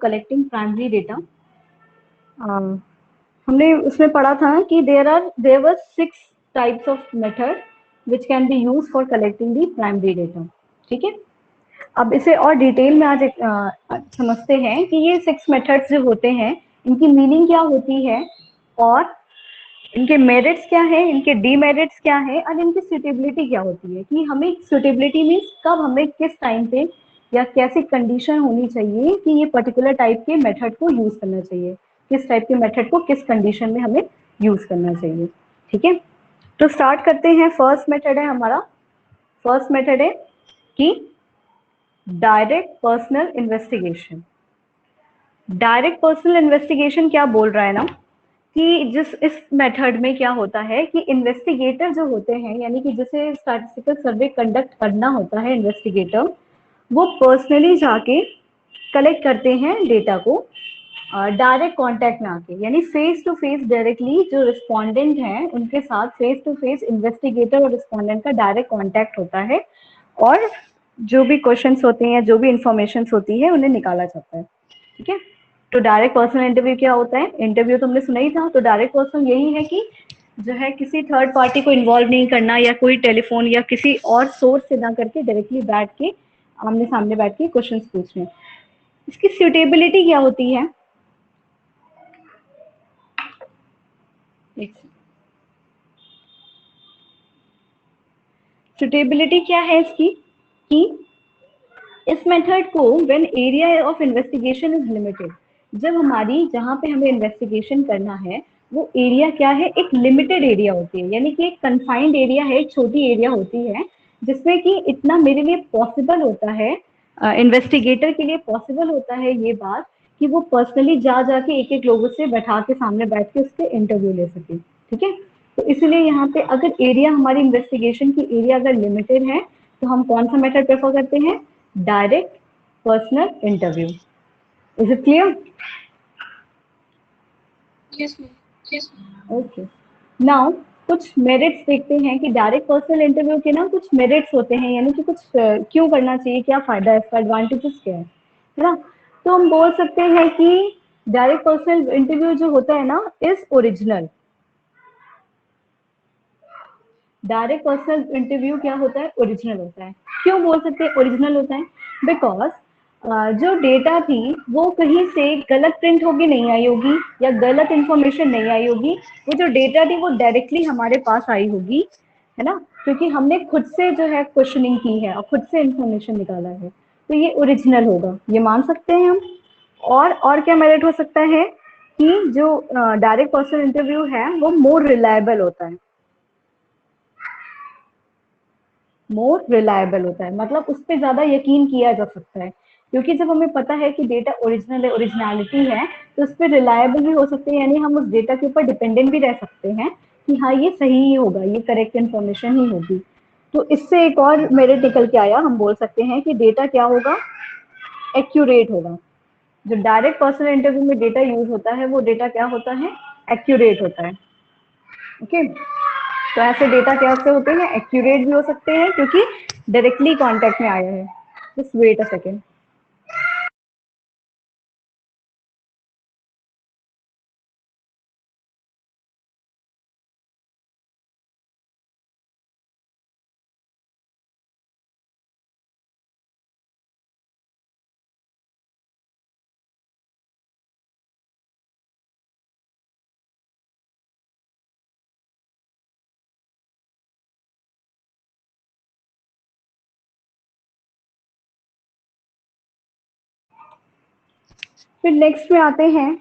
Collecting primary data. हमने उसमें पढ़ा था कि there were 6 types of method which can be use for collecting the primary data. ठीक है, अब इसे और डिटेल में आज समझते हैं कि ये 6 मेथड्स जो होते हैं इनकी मीनिंग क्या होती है और इनके मेरिट्स क्या है, इनके डीमेरिट्स क्या है और इनकी सुटेबिलिटी क्या होती है। कि हमें सुटेबिलिटी मीन्स कब हमें किस टाइम पे या कैसी कंडीशन होनी चाहिए कि ये पर्टिकुलर टाइप के मेथड को यूज करना चाहिए, किस टाइप के मेथड को किस कंडीशन में हमें यूज करना चाहिए। ठीक है, तो स्टार्ट करते हैं। फर्स्ट मेथड है हमारा, फर्स्ट मेथड है कि direct personal investigation. Direct personal investigation क्या बोल रहा है ना कि जिस इस मेथड में क्या होता है कि इन्वेस्टिगेटर जो होते हैं, यानी कि जिसे स्टैटिस्टिकल सर्वे कंडक्ट करना होता है इन्वेस्टिगेटर, वो पर्सनली जाके कलेक्ट करते हैं डेटा को डायरेक्ट कांटेक्ट में आके, यानी फेस टू फेस डायरेक्टली जो रिस्पोंडेंट हैं उनके साथ फेस टू फेस इन्वेस्टिगेटर और रिस्पोंडेंट का डायरेक्ट कांटेक्ट होता है और जो भी क्वेश्चंस होते हैं, जो भी इंफॉर्मेशन होती है उन्हें निकाला जाता है। ठीक है, तो डायरेक्ट पर्सनल इंटरव्यू क्या होता है? इंटरव्यू तो हमने सुना ही था। तो डायरेक्ट पर्सनल यही है कि जो है किसी थर्ड पार्टी को इन्वॉल्व नहीं करना या कोई टेलीफोन या किसी और सोर्स से ना करके डायरेक्टली बैठ के आमने सामने बैठ के क्वेश्चंस पूछने। इसकी सूटेबिलिटी क्या होती है? सूटेबिलिटी क्या है इसकी कि इस मेथड को when area of investigation is limited, जब हमारी जहां पे हमें इन्वेस्टिगेशन करना है वो एरिया क्या है, एक लिमिटेड एरिया होती है, यानी कि एक कन्फाइंड एरिया है, एक छोटी एरिया होती है जिसमें कि इतना मेरे लिए पॉसिबल होता है, इन्वेस्टिगेटर के लिए पॉसिबल होता है ये बात कि वो पर्सनली जा जाके एक एक लोगों से बैठा के सामने बैठ के उसके इंटरव्यू ले सके। ठीक है, तो इसलिए यहाँ पे अगर एरिया हमारी इन्वेस्टिगेशन की एरिया अगर लिमिटेड है तो हम कौन सा मेथड प्रेफर करते हैं? Direct personal interview. Is it clear? Yes, ma'am. Okay, now कुछ मेरिट्स देखते हैं कि डायरेक्ट पर्सनल इंटरव्यू के ना कुछ मेरिट्स होते हैं, यानी कि कुछ क्यों करना चाहिए, क्या फायदा है इसका, एडवांटेजेस क्या है ना। तो हम बोल सकते हैं कि डायरेक्ट पर्सनल इंटरव्यू जो होता है ना is original. Direct personal interview क्या होता है? ओरिजिनल होता है। क्यों बोल सकते हैं ओरिजिनल होता है? बिकॉज जो डेटा थी वो कहीं से गलत प्रिंट होगी नहीं आई होगी या गलत इंफॉर्मेशन नहीं आई होगी। वो जो डेटा थी वो डायरेक्टली हमारे पास आई होगी, है ना, क्योंकि हमने खुद से जो है क्वेश्चनिंग की है और खुद से इंफॉर्मेशन निकाला है, तो ये ओरिजिनल होगा, ये मान सकते हैं हम। और क्या मेरिट हो सकता है कि जो डायरेक्ट पर्सनल इंटरव्यू है वो मोर रिलायबल होता है। मोर रिलायबल होता है मतलब उस पर ज्यादा यकीन किया जा सकता है, क्योंकि जब हमें पता है कि डेटा ओरिजिनल है, ओरिजिनलिटी है, तो उस पर रिलायबल भी हो सकते हैं, यानी हम उस डेटा के ऊपर डिपेंडेंट भी रह सकते हैं कि हाँ ये सही ही होगा, ये करेक्ट इन्फॉर्मेशन ही होगी। तो इससे एक और मेरिट निकल के आया, हम बोल सकते हैं कि डेटा क्या होगा? एक्यूरेट होगा। जो डायरेक्ट पर्सनल इंटरव्यू में डेटा यूज होता है वो डेटा क्या होता है? एक्यूरेट होता है। ओके, तो ऐसे डेटा कैसे होते हैं? एक्यूरेट भी हो सकते हैं क्योंकि डायरेक्टली कांटेक्ट में आया है। Just wait a second. फिर नेक्स्ट में आते हैं,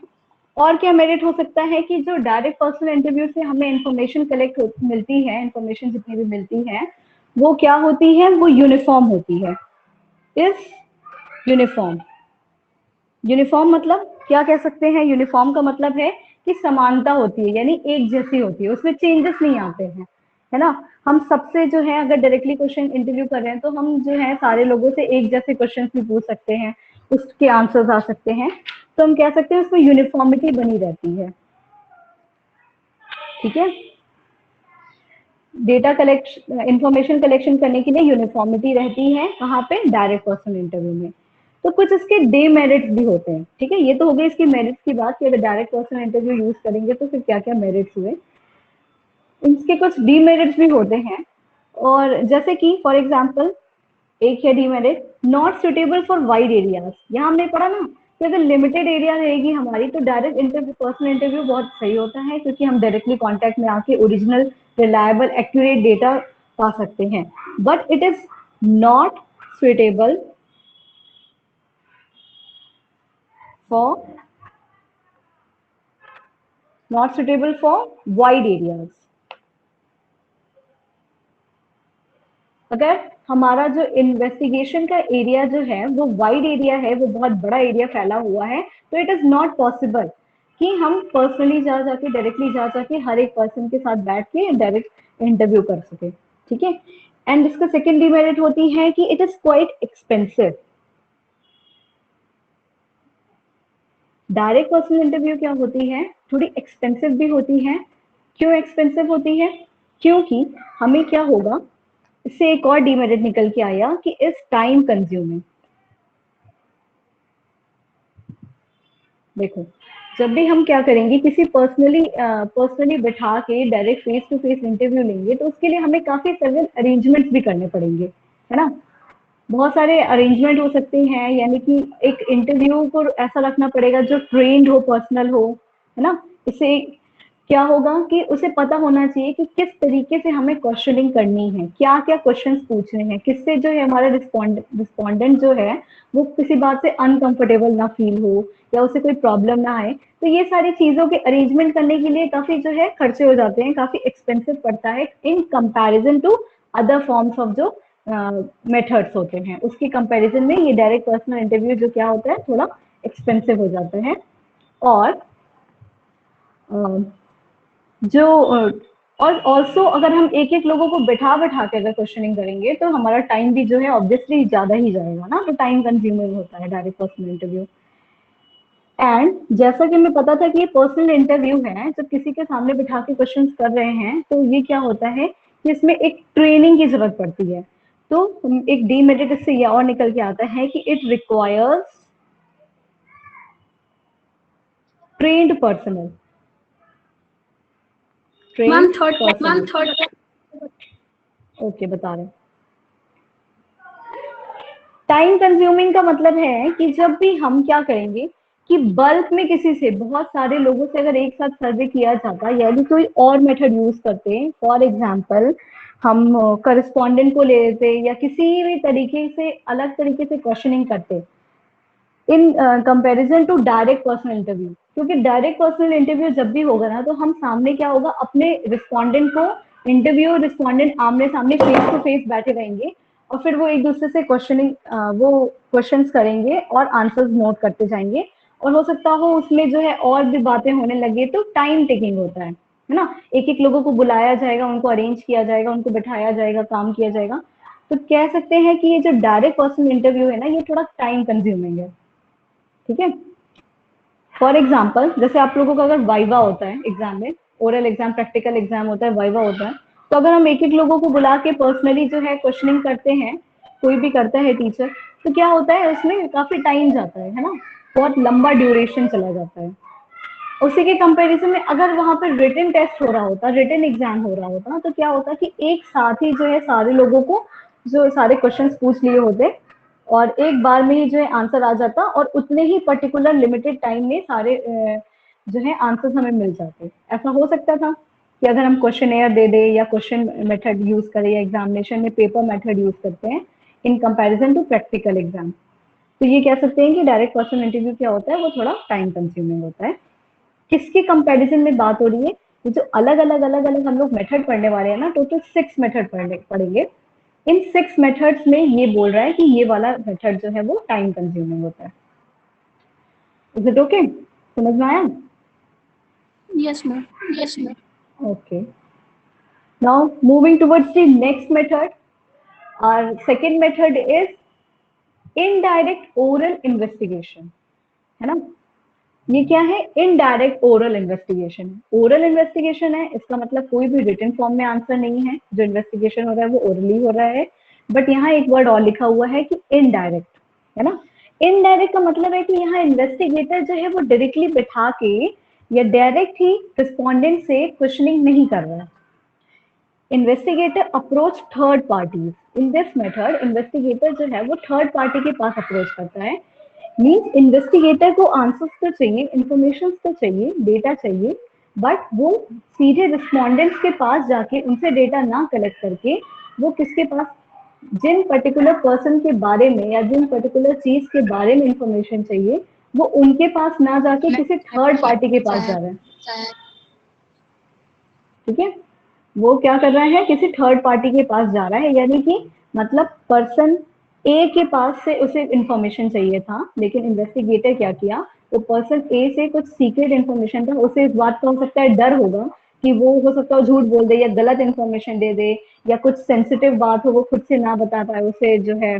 और क्या मेरिट हो सकता है कि जो डायरेक्ट पर्सनल इंटरव्यू से हमें इंफॉर्मेशन कलेक्ट मिलती है, इंफॉर्मेशन जितनी भी मिलती है वो क्या होती है? वो यूनिफॉर्म होती है। इस यूनिफॉर्म, यूनिफॉर्म मतलब क्या कह सकते हैं? यूनिफॉर्म का मतलब है कि समानता होती है, यानी एक जैसी होती है, उसमें चेंजेस नहीं आते हैं, है ना। हम सबसे जो है अगर डायरेक्टली क्वेश्चन इंटरव्यू कर रहे हैं तो हम जो है सारे लोगों से एक जैसे क्वेश्चन भी पूछ सकते हैं, उसके आंसर्स आ सकते हैं, तो हम कह सकते हैं उसमें यूनिफॉर्मिटी बनी रहती है। ठीक है, डेटा कलेक्शन, इंफॉर्मेशन कलेक्शन करने के लिए यूनिफॉर्मिटी रहती है कहाँ पे? डायरेक्ट पर्सनल इंटरव्यू में। तो कुछ इसके डीमेरिट्स भी होते हैं, ठीक है। ये तो हो गई इसकी मेरिट्स की बात कि अगर डायरेक्ट पर्सनल इंटरव्यू यूज करेंगे तो फिर क्या क्या मेरिट्स हुए। इसके कुछ डीमेरिट्स भी होते हैं, और जैसे कि फॉर एग्जाम्पल एक है demerit, not suitable for wide areas. यहाँ हमने पढ़ा ना कि अगर लिमिटेड एरिया रहेगी हमारी तो डायरेक्ट इंटरव्यू, पर्सनल इंटरव्यू बहुत सही होता है, क्योंकि हम डायरेक्टली कांटेक्ट में आके ओरिजिनल रिलायबल एक्यूरेट डेटा पा सकते हैं। But it is not suitable for wide areas. अगर हमारा जो इन्वेस्टिगेशन का एरिया जो है वो वाइड एरिया है, वो बहुत बड़ा एरिया फैला हुआ है, तो इट इज नॉट पॉसिबल कि हम पर्सनली जा जाके डायरेक्टली जा जाके हर एक पर्सन के साथ बैठ के डायरेक्ट इंटरव्यू कर सके, ठीक है। एंड इसका सेकेंड डिमेरिट होती है कि it is quite expensive. Direct personal interview क्या होती है, थोड़ी एक्सपेंसिव भी होती है। क्यों एक्सपेंसिव होती है? क्योंकि हमें क्या होगा, इससे एक और डीमेरिट निकल के आया कि इस टाइम कंज्यूमिंग। देखो, जब भी हम क्या करेंगे, किसी पर्सनली बैठा के direct face to face interview लेंगे तो उसके लिए हमें काफी सारे अरेंजमेंट्स भी करने पड़ेंगे, है ना। बहुत सारे अरेंजमेंट हो सकते हैं, यानी कि एक इंटरव्यू को ऐसा रखना पड़ेगा जो ट्रेंड हो, पर्सनल हो, है ना। इससे क्या होगा कि उसे पता होना चाहिए कि किस तरीके से हमें क्वेश्चनिंग करनी है, क्या क्या क्वेश्चंस पूछने हैं, किससे जो है हमारा रिस्पोंडेंट जो है वो किसी बात से अनकंफर्टेबल ना फील हो या उसे कोई प्रॉब्लम ना आए। तो ये सारी चीजों के अरेंजमेंट करने के लिए काफी जो है खर्चे हो जाते हैं, काफी एक्सपेंसिव पड़ता है in comparison to other forms of जो मेथड्स होते हैं, उसके कंपैरिजन में ये डायरेक्ट पर्सनल इंटरव्यू जो क्या होता है थोड़ा एक्सपेंसिव हो जाता है। और जो और ऑल्सो अगर हम एक एक लोगों को बैठा बैठा के अगर क्वेश्चनिंग करेंगे तो हमारा टाइम भी जो है ऑब्वियसली ज्यादा ही जाएगा ना, तो टाइम कंज्यूमिंग होता है डायरेक्ट पर्सनल इंटरव्यू। एंड जैसा कि हमें पता था कि ये पर्सनल इंटरव्यू है, जब किसी के सामने बिठा के क्वेश्चन कर रहे हैं तो ये क्या होता है कि इसमें एक ट्रेनिंग की जरूरत पड़ती है। तो एक डीमेरिट इससे ये और निकल के आता है कि it requires trained personal. Ma'am third okay, बता रहे। टाइम कंज्यूमिंग का मतलब है कि जब भी हम क्या करेंगे कि बल्क में किसी से, बहुत सारे लोगों से अगर एक साथ सर्वे किया जाता यानी कोई और मेथड यूज करते, फॉर एग्जांपल हम करस्पॉन्डेंट को ले लेते या किसी भी तरीके से अलग तरीके से क्वेश्चनिंग करते in comparison to direct personal interview. क्योंकि डायरेक्ट पर्सनल इंटरव्यू जब भी होगा ना तो हम सामने क्या होगा, अपने रिस्पॉन्डेंट को, इंटरव्यू रिस्पॉन्डेंट आमने सामने फेस टू फेस बैठे रहेंगे और फिर वो एक दूसरे से वो क्वेश्चंस करेंगे और आंसर्स नोट करते जाएंगे। और हो सकता हो उसमें जो है और भी बातें होने लगे, तो टाइम टेकिंग होता है ना। एक एक लोगों को बुलाया जाएगा, उनको अरेंज किया जाएगा, उनको बैठाया जाएगा, काम किया जाएगा। तो कह सकते हैं कि ये जो डायरेक्ट पर्सनल इंटरव्यू है ना, ये थोड़ा टाइम कंज्यूमिंग है, ठीक है। फॉर एग्जाम्पल जैसे आप लोगों का अगर वाइवा होता है एग्जाम में, ओरल एग्जाम, प्रैक्टिकल एग्जाम होता है, वाइवा होता है, तो अगर हम एक एक लोगों को बुला के पर्सनली जो है क्वेश्चनिंग करते हैं, कोई भी करता है टीचर, तो क्या होता है उसमें काफी टाइम जाता है ना, बहुत लंबा ड्यूरेशन चला जाता है। उसी के कंपैरिजन में अगर वहां पर रिटन टेस्ट हो रहा होता, रिटन एग्जाम हो रहा होता, तो क्या होता कि एक साथ ही जो है सारे लोगों को जो सारे क्वेश्चंस पूछ लिए होते और एक बार में ही जो है आंसर आ जाता और उतने ही पर्टिकुलर लिमिटेड टाइम में सारे जो है आंसर्स हमें मिल जाते। ऐसा हो सकता था कि अगर हम क्वेश्चन एयर दे दे या क्वेश्चन मेथड यूज करें या एग्जामिनेशन में पेपर मेथड यूज करते हैं in comparison to practical exam, तो ये कह सकते हैं कि डायरेक्ट पर्सनल इंटरव्यू क्या होता है, वो थोड़ा टाइम कंज्यूमिंग होता है। किसके कंपैरिजन में बात हो रही है, ये जो अलग अलग हम लोग मेथड पढ़ने वाले हैं ना, टोटल 6 मेथड पढ़ेंगे। इन 6 मेथड्स में ये बोल रहा है कि ये वाला मेथड जो है वो टाइम कंज्यूमिंग होता है। Is it okay? समझ में आया? Yes ma'am. Okay. Now moving towards the next method. Our second method is indirect oral investigation. है ना? ये क्या है? Indirect oral investigation. Oral investigation है, इसका मतलब कोई भी रिटन फॉर्म में आंसर नहीं है, जो इन्वेस्टिगेशन हो रहा है वो ओरली हो रहा है। बट यहाँ एक वर्ड और लिखा हुआ है कि इनडायरेक्ट, है ना। इनडायरेक्ट का मतलब है कि यहाँ इन्वेस्टिगेटर जो है वो डायरेक्टली बिठा के या डायरेक्ट ही रिस्पोंडेंट से क्वेश्चनिंग नहीं कर रहा है. Investigator approach third party. In this method investigator जो है वो थर्ड पार्टी के पास अप्रोच करता है. मीन्स इन्वेस्टिगेटर को आंसर्स तो चाहिए, इंफॉर्मेशन तो चाहिए, डेटा चाहिए, बट वो सीधे रिस्पोंडेंट्स के पास जाके उनसे डेटा ना कलेक्ट करके वो किसके पास, जिन पर्टिकुलर पर्सन के बारे में या जिन पर्टिकुलर चीज के बारे में इंफॉर्मेशन चाहिए वो उनके पास ना जाके किसी थर्ड पार्टी के पास जा रहा है. ठीक है, वो क्या कर रहा है, किसी थर्ड पार्टी के पास जा रहा है. यानी कि मतलब पर्सन ए के पास से उसे इंफॉर्मेशन चाहिए था, लेकिन इन्वेस्टिगेटर क्या किया, वो पर्सन ए से कुछ सीक्रेट इंफॉर्मेशन था. उसे इस बात का हो सकता है डर होगा कि वो हो सकता है झूठ बोल दे या गलत इंफॉर्मेशन दे दे या कुछ सेंसिटिव बात हो वो खुद से ना बता पाए, उसे जो है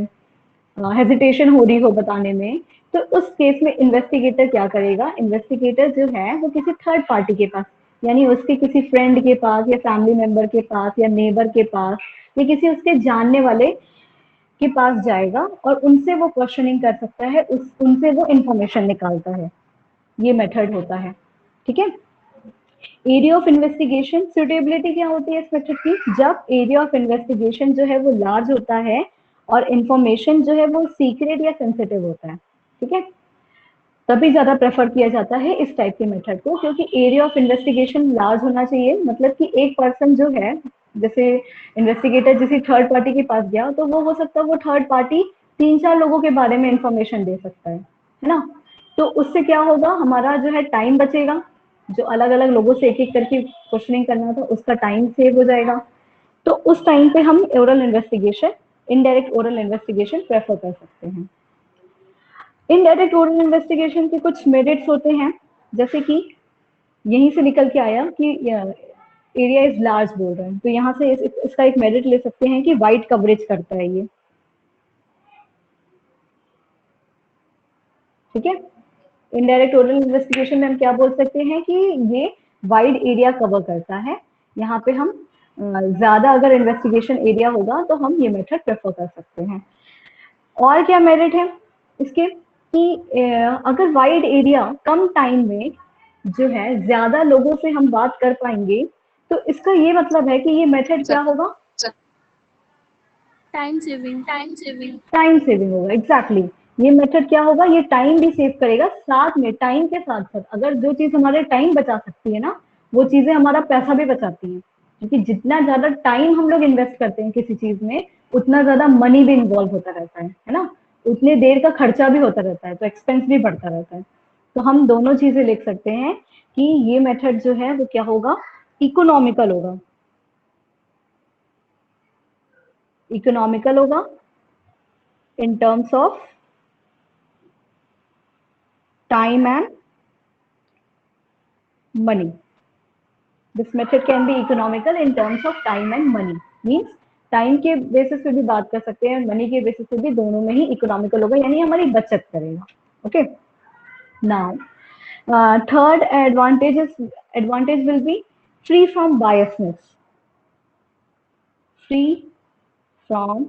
हेजिटेशन हो रही हो बताने में. तो उस केस में इन्वेस्टिगेटर क्या करेगा, इन्वेस्टिगेटर जो है वो किसी थर्ड पार्टी के पास, यानी उसके किसी फ्रेंड के पास या फैमिली मेंबर के पास या नेबर के पास या किसी उसके जानने वाले के पास जाएगा और उनसे वो क्वेश्चनिंग कर सकता है, उनसे वो इंफॉर्मेशन निकालता है. ये मेथड होता है. ठीक है. एरिया ऑफ इन्वेस्टिगेशन सुटेबिलिटी क्या होती है इस मेथड की, जब एरिया ऑफ इन्वेस्टिगेशन जो है वो लार्ज होता है और इंफॉर्मेशन जो है वो सीक्रेट या सेंसिटिव होता है. ठीक है, तभी ज्यादा प्रेफर किया जाता है इस टाइप के मेथड को, क्योंकि एरिया ऑफ इन्वेस्टिगेशन लार्ज होना चाहिए. मतलब कि एक पर्सन जो है, जैसे इन्वेस्टिगेटर किसी थर्ड पार्टी के पास गया तो वो हो सकता है वो थर्ड पार्टी 3-4 लोगों के बारे में इंफॉर्मेशन दे सकता है ना. तो उससे क्या होगा, हमारा जो है टाइम बचेगा, जो अलग अलग लोगों से एक एक करके क्वेश्चनिंग करना था उसका टाइम सेव हो जाएगा. तो उस टाइम पे हम oral investigation, indirect oral investigation prefer कर सकते हैं. इनडायरेक्ट ओरल इन्वेस्टिगेशन के कुछ मेरिट्स होते हैं, जैसे कि यहीं से निकल के आया कि एरिया इज लार्ज बोल रहे हैं, तो यहाँ से इसका एक मेरिट ले सकते हैं कि वाइड कवरेज करता है ये. ठीक है, इनडायरेक्ट ओरल इन्वेस्टिगेशन में हम क्या बोल सकते हैं कि ये वाइड एरिया कवर करता है. यहाँ पे हम ज्यादा अगर इन्वेस्टिगेशन एरिया होगा तो हम ये मेथड प्रेफर कर सकते हैं. और क्या मेरिट है इसके कि अगर वाइड एरिया कम टाइम में जो है ज्यादा लोगों से हम बात कर पाएंगे, तो इसका ये मतलब है कि ये मेथड क्या होगा, टाइम सेविंग. टाइम सेविंग होगा. एग्जैक्टली ये मेथड क्या होगा, ये टाइम भी सेव करेगा, साथ में टाइम के साथ साथ अगर जो चीज हमारे टाइम बचा सकती है ना, वो चीजें हमारा पैसा भी बचाती हैं. क्योंकि जितना ज्यादा टाइम हम लोग इन्वेस्ट करते हैं किसी चीज में उतना ज्यादा मनी भी इन्वॉल्व होता रहता है ना, उतने देर का खर्चा भी होता रहता है, तो एक्सपेंस भी बढ़ता रहता है. तो हम दोनों चीजें लिख सकते हैं कि ये मेथड जो है वो क्या होगा, इकोनॉमिकल होगा. इकोनॉमिकल होगा in terms of time and money. This method can be economical in terms of time and money. Means time के बेसिस पे भी बात कर सकते हैं, मनी के बेसिस पे भी, दोनों में ही इकोनॉमिकल होगा, यानी हमारी बचत करेगा. Okay, now third advantage will be free from biasness. Free from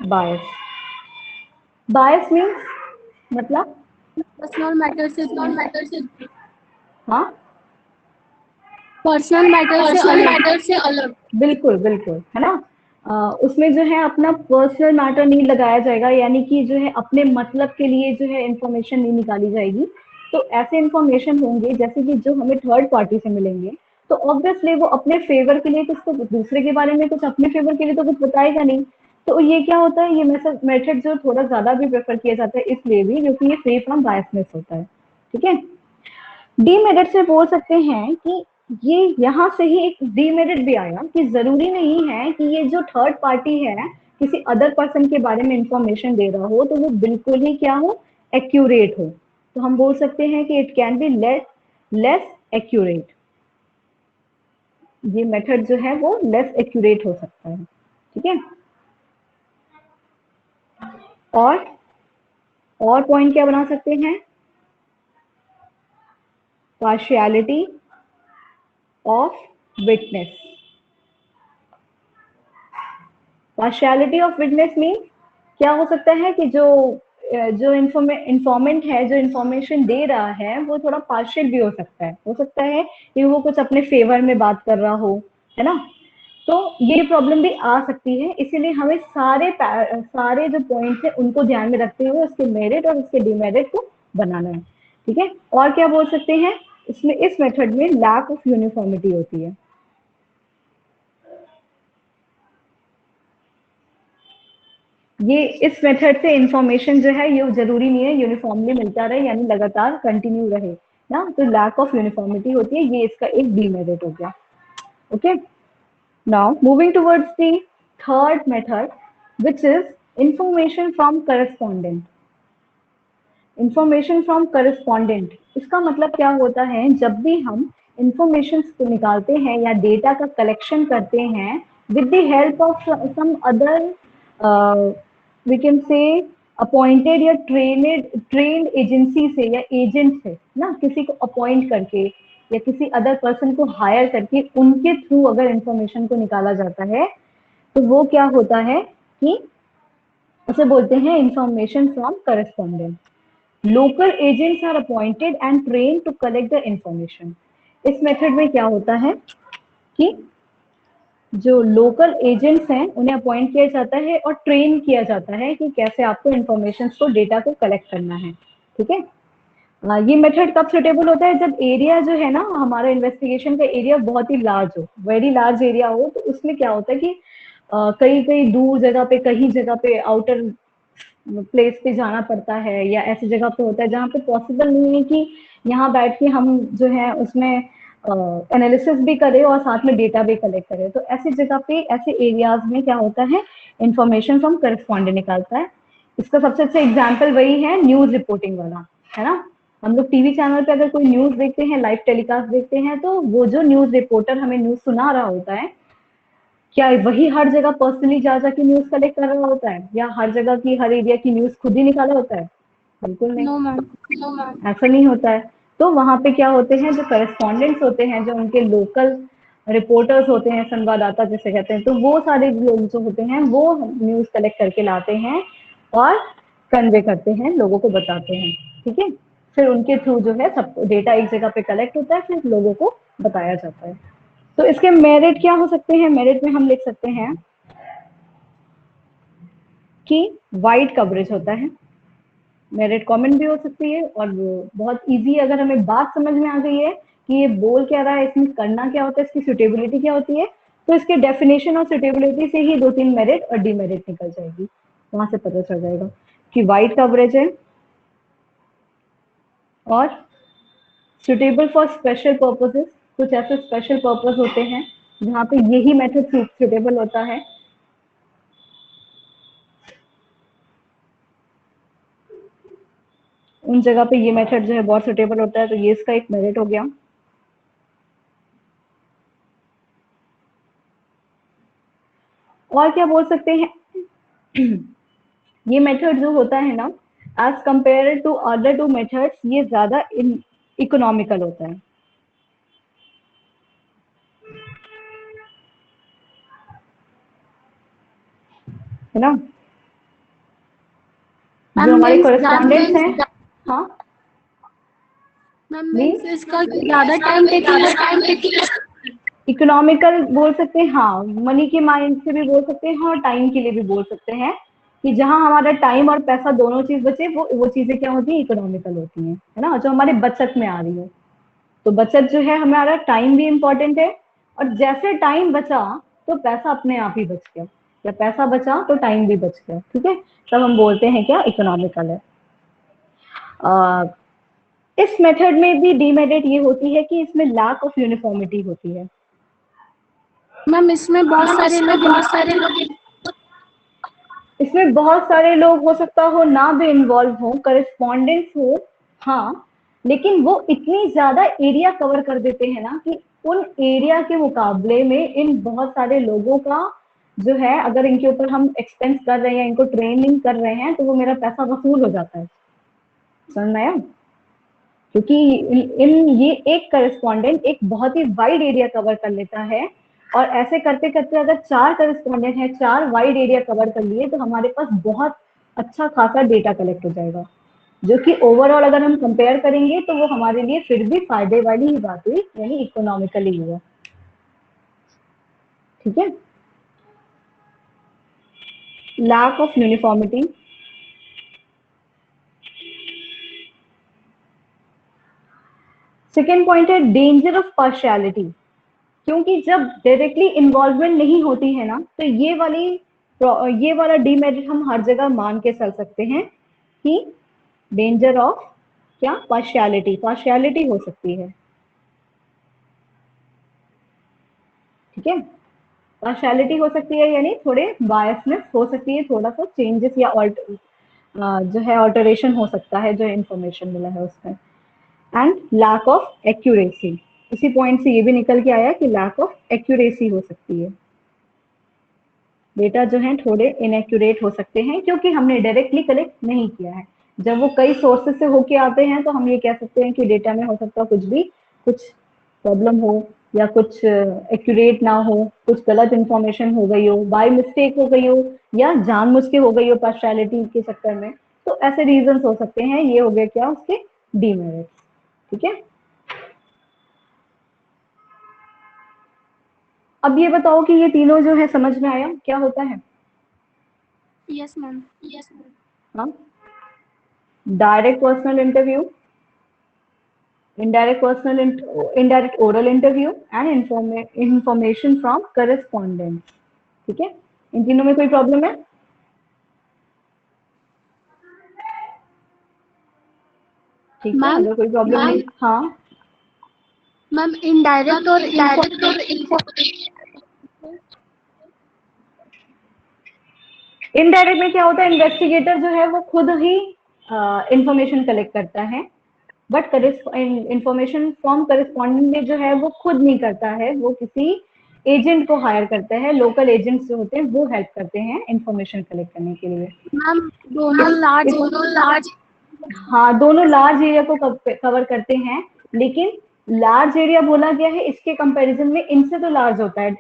bias. Bias means मतलब पर्सनल मैटर से हाँ पर्सनल मैटर से अलग. बिल्कुल बिल्कुल है ना. उसमें जो है अपना पर्सनल मैटर नहीं लगाया जाएगा, यानी कि जो है अपने मतलब के लिए जो है इंफॉर्मेशन नहीं निकाली जाएगी. तो ऐसे इंफॉर्मेशन होंगे जैसे कि जो हमें थर्ड पार्टी से मिलेंगे, तो ऑब्वियसली वो अपने फेवर के लिए कुछ, तो दूसरे के बारे में कुछ अपने फेवर के लिए तो कुछ बताएगा नहीं. तो ये क्या होता है, ये मेथड जो थोड़ा ज्यादा भी प्रेफर किया जाता है इसलिए भी क्योंकि ये फ्री फ्रॉम बायसनेस होता है. ठीक है, डीमेरिट से बोल सकते हैं कि ये यहाँ से ही एक डीमेरिट भी आया कि जरूरी नहीं है कि ये जो थर्ड पार्टी है किसी अदर पर्सन के बारे में इंफॉर्मेशन दे रहा हो तो वो बिल्कुल ही क्या हो, एक्यूरेट हो. तो हम बोल सकते हैं कि it can be less accurate. ये मेथड जो है वो लेस एक्यूरेट हो सकता है. ठीक है, और पॉइंट क्या बना सकते हैं, partiality of witness. Partiality of witness mean क्या हो सकता है कि जो इंफॉर्मेंट है, जो इंफॉर्मेशन दे रहा है, वो थोड़ा पार्शियल भी हो सकता है कि वो कुछ अपने फेवर में बात कर रहा हो, है ना। तो ये प्रॉब्लम भी आ सकती है, इसीलिए हमें सारे जो पॉइंट्स हैं उनको ध्यान में रखते हुए उसके मेरिट और उसके डिमेरिट को बनाना है, ठीक है। और क्या बोल सकते हैं, इसमें इस मेथड में लैक ऑफ यूनिफॉर्मिटी होती है। ये इस मेथड से इंफॉर्मेशन जो है ये जरूरी नहीं है यूनिफॉर्मली मिलता रहे, यानी लगातार कंटिन्यू रहे ना, तो लैक ऑफ यूनिफॉर्मिटी होती है, ये इसका एक डिमेरिट हो गया। Okay, now moving towards the third method which is information from correspondent। Information from correspondent, इसका मतलब क्या होता है, जब भी हम इंफॉर्मेशन को निकालते हैं या डेटा का कलेक्शन करते हैं with the help of some other we can say appointed या ट्रेन्ड एजेंसी से या एजेंट से ना, किसी को अपॉइंट करके या किसी अदर पर्सन को हायर करके उनके थ्रू अगर इंफॉर्मेशन को निकाला जाता है तो वो क्या होता है कि उसे बोलते हैं information from correspondent. Local agents are appointed and train to collect the information. इस मेथड में क्या होता है कि जो लोकल एजेंट्स हैं उन्हें अपॉइंट किया जाता है और ट्रेन किया जाता है कि कैसे आपको इंफॉर्मेशन को, डेटा को कलेक्ट करना है, ठीक है। ये मेथड कब सुटेबल होता है, जब एरिया जो है ना, हमारा इन्वेस्टिगेशन का एरिया बहुत ही लार्ज हो, वेरी लार्ज एरिया हो, तो उसमें क्या होता है कि कई कई दूर जगह पे, कहीं जगह पे आउटर प्लेस पे जाना पड़ता है, या ऐसी जगह पे होता है जहाँ पे पॉसिबल नहीं है कि यहाँ बैठ के हम जो है उसमें एनालिसिस भी करें और साथ में डेटा भी कलेक्ट करें। तो ऐसी जगह पे, ऐसे एरियाज में क्या होता है, इंफॉर्मेशन फ्रॉम करस्पॉन्डेंट निकालता है। इसका सबसे अच्छा एग्जाम्पल वही है न्यूज रिपोर्टिंग वाला, है ना। हम लोग टीवी चैनल पे अगर कोई न्यूज देखते हैं, लाइव टेलीकास्ट देखते हैं, तो वो जो न्यूज रिपोर्टर हमें न्यूज सुना रहा होता है, क्या वही हर जगह पर्सनली जा जाके न्यूज कलेक्ट कर रहा होता है, या हर जगह की, हर एरिया की न्यूज खुद ही निकाला होता है? बिल्कुल नहीं, नो मैम। ऐसा नहीं होता है। तो वहां पे क्या होते हैं, जो करेस्पॉन्डेंट्स होते हैं, जो उनके लोकल रिपोर्टर्स होते हैं, संवाददाता जिसे कहते हैं, तो वो सारे लोग जो होते हैं वो न्यूज कलेक्ट करके लाते हैं और कन्वे करते हैं, लोगों को बताते हैं, ठीक है। फिर उनके थ्रू जो है सब डेटा एक जगह पे कलेक्ट होता है, फिर लोगों को बताया जाता है। तो इसके मेरिट क्या हो सकते हैं, मेरिट में हम लिख सकते हैं कि वाइड कवरेज होता है, मेरिट कॉमन भी हो सकती है, और बहुत इजी, अगर हमें बात समझ में आ गई है कि ये बोल क्या रहा है, इसमें करना क्या होता है, इसकी सुटेबिलिटी क्या होती है, तो इसके डेफिनेशन और सुटेबिलिटी से ही 2-3 मेरिट और डीमेरिट निकल जाएगी, वहां से पता चल जाएगा कि वाइड कवरेज है और सुटेबल फॉर स्पेशल पर्पसेस। कुछ ऐसे स्पेशल पर्पस होते हैं जहाँ पे यही मेथड सुटेबल होता है। उन जगह पे ये मेथड जो है बहुत सुटेबल होता है, तो ये इसका एक मेरिट हो गया। और क्या बोल सकते हैं, ये मेथड जो होता है ना, as compare to other two methods, ये ज्यादा इकोनॉमिकल होता है ना। जो मैम हमारे मीन्स दैट कोरेस्पॉन्डेंट्स मीन्स हैं, हाँ, मैम मीन्स मीन्स इसका ज्यादा टाइम टेकिंग। इकोनॉमिकल बोल सकते हैं, हाँ, मनी के माइंड से भी बोल सकते हैं और टाइम के लिए भी बोल सकते हैं, कि जहां हमारा टाइम और पैसा दोनों चीज बचे, वो चीजें क्या होती है, इकोनॉमिकल होती हैं, है ना, जो हमारे बचत में आ रही है। तो बचत जो है, हमारा टाइम भी इम्पोर्टेंट है, और जैसे टाइम बचा तो पैसा अपने आप ही बच गया, या पैसा बचा तो टाइम भी बच गया, ठीक है, तब हम बोलते हैं क्या, इकोनॉमिकल है। आ, इस मेथड में भी डीमेरिट ये होती है कि इसमें लैक ऑफ यूनिफॉर्मिटी होती है। मैम इसमें बहुत सारे लोग इसमें बहुत सारे लोग हो सकता हो ना भी इन्वॉल्व हो, करेस्पॉन्डेंट्स हो, हाँ, लेकिन वो इतनी ज्यादा एरिया कवर कर देते हैं ना कि उन एरिया के मुकाबले में इन बहुत सारे लोगों का जो है, अगर इनके ऊपर हम एक्सपेंस कर रहे हैं, इनको ट्रेनिंग कर रहे हैं, तो वो मेरा पैसा वसूल हो जाता है। समझ में आया? क्योंकि इन ये एक करस्पॉन्डेंट एक बहुत ही वाइड एरिया कवर कर लेता है, और ऐसे करते करते अगर 4 करस्पॉन्डेंट है, 4 वाइड एरिया कवर कर लिए, तो हमारे पास बहुत अच्छा खासा डेटा कलेक्ट हो जाएगा, जो कि ओवरऑल अगर हम कंपेयर करेंगे तो वो हमारे लिए फिर भी फायदे वाली ही बात हुई, यानी इकोनॉमिकली हुआ। ठीक है। Lack of uniformity, second point है डेंजर ऑफ पार्शियलिटी, क्योंकि जब डायरेक्टली इन्वॉल्वमेंट नहीं होती है ना, तो ये वाला डीमेरिट हम हर जगह मान के चल सकते हैं कि डेंजर ऑफ क्या, पार्शियलिटी, पार्शियलिटी हो सकती है। ठीक है, पार्शियलिटी हो सकती है यानी थोड़े बायसनेस हो सकती है, थोड़ा सा चेंजेस या जो है ऑल्टरेशन हो सकता है जो इन्फॉर्मेशन मिला है उसमें। एंड लैक ऑफ एक्यूरेसी, इसी पॉइंट से ये भी निकल के आया कि लैक ऑफ एक्यूरेसी हो सकती है, डेटा जो है थोड़े इनएक्यूरेट हो सकते हैं क्योंकि हमने डायरेक्टली कलेक्ट नहीं किया है। जब वो कई सोर्सेस से होके आते हैं तो हम ये कह सकते हैं कि डेटा में हो सकता है कुछ भी, कुछ प्रॉब्लम हो या कुछ एक्यूरेट ना हो, कुछ गलत इंफॉर्मेशन हो गई हो, बाय मिस्टेक हो गई हो, या जानबूझ के हो गई हो पार्शियलिटी के चक्कर में। तो ऐसे रीजंस हो सकते हैं। ये हो गए क्या, उसके डीमेरिट्स। ठीक है, अब ये बताओ कि ये तीनों जो है समझ में आया क्या होता है? Yes ma'am. हाँ, direct personal interview, indirect oral interview and information from correspondence। ठीक है, इन तीनों में कोई प्रॉब्लम है? ठीक है, मैम अगर कोई प्रॉब्लम नहीं, हाँ, मैम इनडायरेक्ट और इनडायरेक्ट में क्या होता है, इन्वेस्टिगेटर जो है वो खुद ही इंफॉर्मेशन कलेक्ट करता है, बट इंफॉर्मेशन फ्रॉम करेस्पॉन्डेंट में जो है वो खुद नहीं करता है, वो किसी एजेंट को हायर करता है। लोकल एजेंट्स जो होते हैं वो हेल्प करते हैं इंफॉर्मेशन कलेक्ट करने के लिए। मैम दोनों लार्ज हाँ, दोनों लार्ज एरिया को कवर करते हैं, लेकिन लार्ज एरिया बोला गया है इसके कंपैरिजन में इनसे तो लार्ज होता है।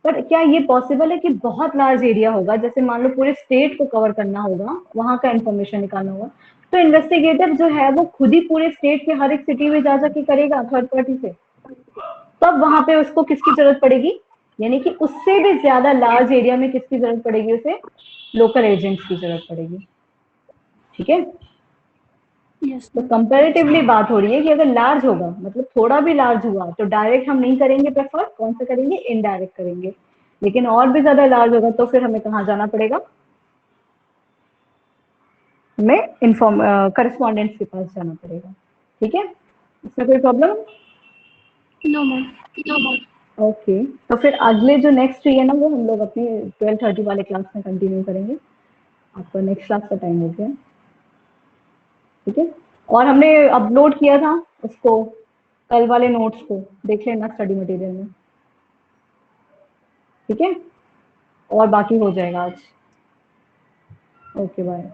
पर क्या ये पॉसिबल है कि बहुत लार्ज एरिया होगा, जैसे मान लो पूरे स्टेट को कवर करना होगा, वहां का इंफॉर्मेशन निकालना होगा, तो इन्वेस्टिगेटर जो है वो खुद ही पूरे स्टेट के हर एक सिटी में जा जाके करेगा थर्ड पार्टी से, तब वहां पे उसको किसकी जरूरत पड़ेगी, यानी कि उससे भी ज्यादा लार्ज एरिया में किसकी जरूरत पड़ेगी, उसे लोकल एजेंट्स की जरूरत पड़ेगी। ठीक है, यस तो मैम। कंपैरेटिवली बात हो रही है कि अगर लार्ज होगा, मतलब थोड़ा भी लार्ज हुआ, तो डायरेक्ट हम नहीं करेंगे प्रेफर, कौन सा करेंगे, इनडायरेक्ट करेंगे। लेकिन और भी ज्यादा लार्ज होगा तो फिर हमें कहाँ जाना पड़ेगा, हमें इन्फॉर्म करस्पॉन्डेंट्स के पास जाना पड़ेगा। ठीक है, इसमें कोई प्रॉब्लम? No ma'am. ओके, तो फिर अगले जो नेक्स्ट है ना, वो हम लोग अपनी 12:30 वाले क्लास में कंटिन्यू करेंगे। आपका नेक्स्ट क्लास का टाइम हो गया। ठीक है, और हमने अपलोड किया था उसको, कल वाले नोट्स को देख लेना स्टडी मटेरियल में। ठीक है, और बाकी हो जाएगा आज। Okay, bye.